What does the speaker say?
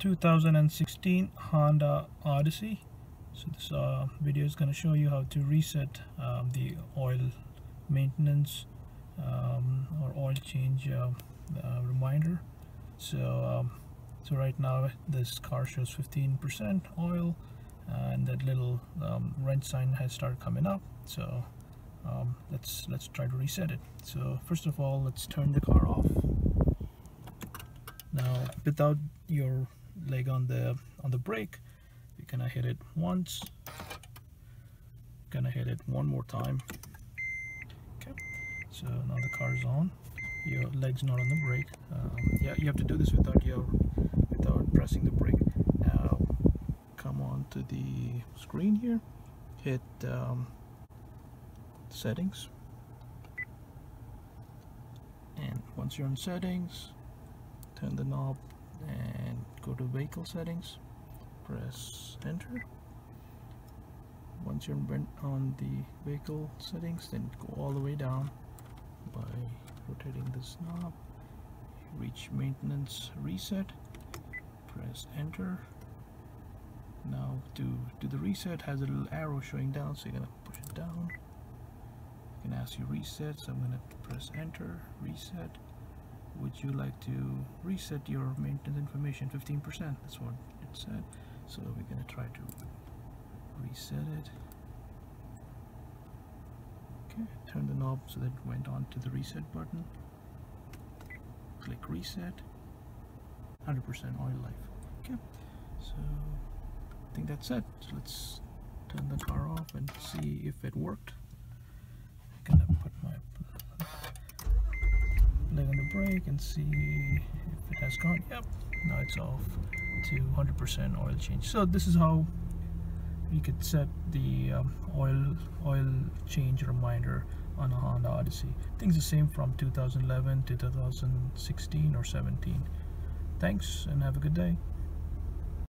2016 Honda Odyssey. So this video is going to show you how to reset the oil maintenance or oil change reminder. So right now this car shows 15% oil, and that little red sign has started coming up. So let's try to reset it. So first of all, let's turn the car off. Now, without your leg on the brake, you're gonna hit it once, gonna hit it one more time. Okay, so now the car is on, your leg's not on the brake. Yeah, you have to do this without pressing the brake. Now come on to the screen here, hit settings, and once you're in settings, turn the knob and go to vehicle settings, press enter. Once you're on the vehicle settings, then go all the way down by rotating this knob, reach maintenance reset, press enter. Now to do the reset, has a little arrow showing down, so you're gonna push it down. You can ask you reset, so I'm gonna press enter, reset. Would you like to reset your maintenance information 15%? That's what it said. So we're going to try to reset it. Okay, turn the knob so that it went on to the reset button. Click reset. 100% oil life. Okay, so I think that's it. So let's turn the car off and see if it worked. I'm gonna put my leg on the brake and see if it has gone. Yep, now it's off to 100% oil change. So this is how you could set the oil change reminder on a Honda Odyssey. Things the same from 2011 to 2016 or 17. Thanks and have a good day.